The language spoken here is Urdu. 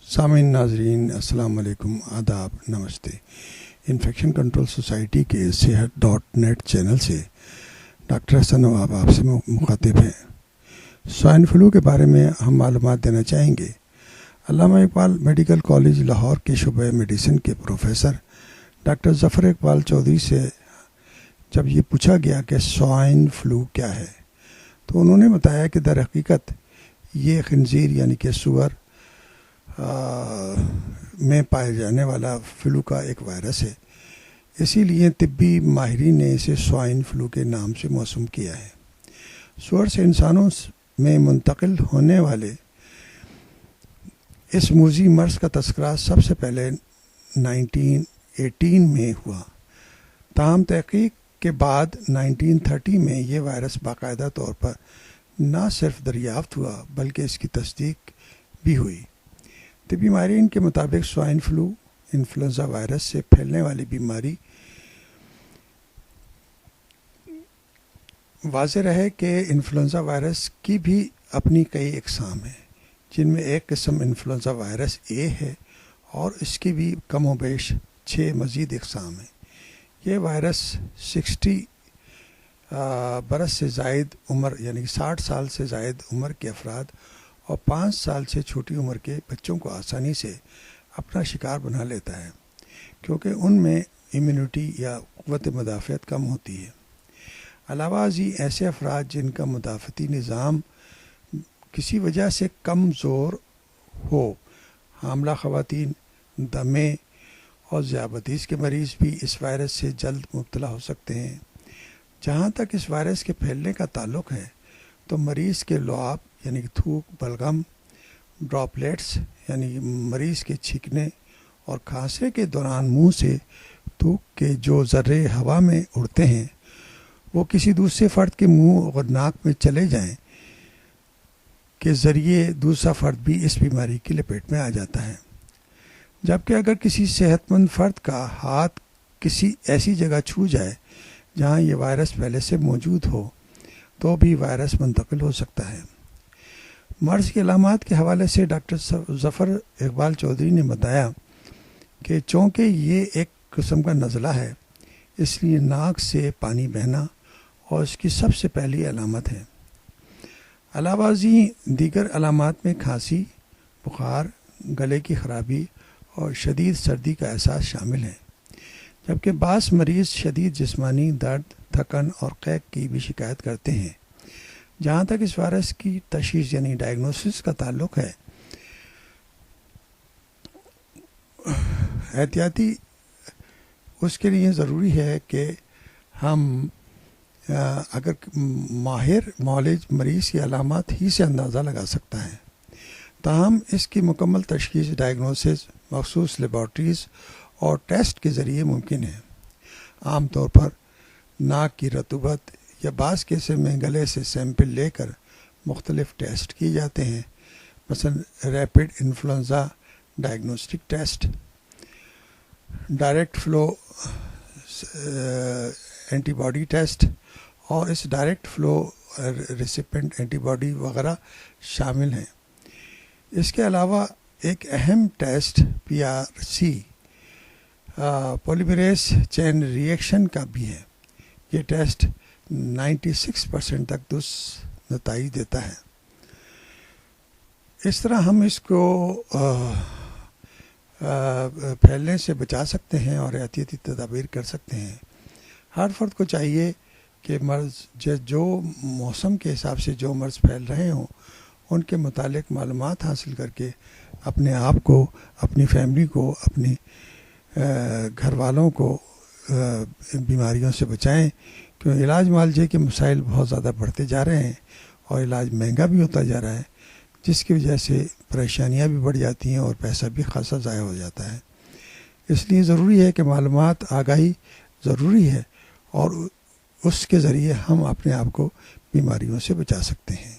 سامعین ناظرین السلام علیکم، آداب، نمستے۔ انفیکشن کنٹرول سوسائٹی کے صحت.نیٹ چینل سے ڈاکٹر حسن نواب آپ سے مخاطب ہیں۔ سوائن فلو کے بارے میں ہم معلومات دینا چاہیں گے۔ علامہ اقبال میڈیکل کالج لاہور کے شعبہ میڈیسن کے پروفیسر ڈاکٹر ظفر اقبال چودھری سے جب یہ پوچھا گیا کہ سوائن فلو کیا ہے تو انہوں نے بتایا کہ در حقیقت یہ خنزیر یعنی کہ سور میں پائے جانے والا فلو کا ایک وائرس ہے، اسی لیے طبی ماہرین نے اسے سوائن فلو کے نام سے موسوم کیا ہے۔ سور سے انسانوں میں منتقل ہونے والے اس موذی مرض کا تذکرہ سب سے پہلے 1918 میں ہوا، تاہم تحقیق کے بعد 1930 میں یہ وائرس باقاعدہ طور پر نہ صرف دریافت ہوا بلکہ اس کی تصدیق بھی ہوئی۔ طبی ماہرین کے مطابق سوائن فلو انفلوئنزا وائرس سے پھیلنے والی بیماری واضح رہے کہ انفلوئنزا وائرس کی بھی اپنی کئی اقسام ہیں، جن میں ایک قسم انفلوئنزا وائرس اے ہے اور اس کی بھی کم و بیش 6 مزید اقسام ہیں۔ یہ وائرس 60 برس سے زائد عمر یعنی 60 سال سے زائد عمر کے افراد اور 5 سال سے چھوٹی عمر کے بچوں کو آسانی سے اپنا شکار بنا لیتا ہے، کیونکہ ان میں امیونٹی یا قوت مدافعت کم ہوتی ہے۔ علاوہ ازیں ایسے افراد جن کا مدافعتی نظام کسی وجہ سے کمزور ہو، حاملہ خواتین، دمے اور ذیابیطس کے مریض بھی اس وائرس سے جلد مبتلا ہو سکتے ہیں۔ جہاں تک اس وائرس کے پھیلنے کا تعلق ہے تو مریض کے لعاب یعنی تھوک، بلغم، ڈراپلیٹس یعنی مریض کے چھینکنے اور کھانسے کے دوران منہ سے تھوک کے جو ذرے ہوا میں اڑتے ہیں وہ کسی دوسرے فرد کے منہ اور ناک میں چلے جائیں کے ذریعے دوسرا فرد بھی اس بیماری کی لپیٹ میں آ جاتا ہے۔ جبکہ اگر کسی صحت مند فرد کا ہاتھ کسی ایسی جگہ چھو جائے جہاں یہ وائرس پہلے سے موجود ہو تو بھی وائرس منتقل ہو سکتا ہے۔ مرض کی علامات کے حوالے سے ڈاکٹر ظفر اقبال چودھری نے بتایا کہ چونکہ یہ ایک قسم کا نزلہ ہے اس لیے ناک سے پانی بہنا اور اس کی سب سے پہلی علامت ہے۔ علاوہ ازیں دیگر علامات میں کھانسی، بخار، گلے کی خرابی اور شدید سردی کا احساس شامل ہے، جبکہ بعض مریض شدید جسمانی درد، تھکن اور قیق کی بھی شکایت کرتے ہیں۔ جہاں تک اس وائرس کی تشخیص یعنی ڈائگنوسس کا تعلق ہے، احتیاطی اس کے لیے ضروری ہے کہ ہم اگر ماہر معالج مریض کی علامات ہی سے اندازہ لگا سکتا ہے، تاہم اس کی مکمل تشخیص ڈائگنوسس مخصوص لیبارٹریز اور ٹیسٹ کے ذریعے ممکن ہے۔ عام طور پر ناک کی رطوبت یا بعض کیسے میں گلے سے سیمپل لے کر مختلف ٹیسٹ کیے جاتے ہیں، مثلا rapid influenza diagnostic test, direct flu antibody test اور اس direct flu recipient antibody وغیرہ شامل ہیں۔ اس کے علاوہ ایک اہم test PRC polymerase chain reaction کا بھی ہے۔ یہ ٹیسٹ 96% تک درست نتائج دیتا ہے۔ اس طرح ہم اس کو پھیلنے سے بچا سکتے ہیں اور احتیاطی تدابیر کر سکتے ہیں۔ ہر فرد کو چاہیے کہ مرض جو موسم کے حساب سے جو مرض پھیل رہے ہوں ان کے متعلق معلومات حاصل کر کے اپنے آپ کو، اپنی فیملی کو، اپنے گھر والوں کو بیماریوں سے بچائیں، کیونکہ علاج معالجے کے مسائل بہت زیادہ بڑھتے جا رہے ہیں اور علاج مہنگا بھی ہوتا جا رہا ہے، جس کی وجہ سے پریشانیاں بھی بڑھ جاتی ہیں اور پیسہ بھی خاصا ضائع ہو جاتا ہے۔ اس لیے ضروری ہے کہ معلومات، آگاہی ضروری ہے اور اس کے ذریعے ہم اپنے آپ کو بیماریوں سے بچا سکتے ہیں۔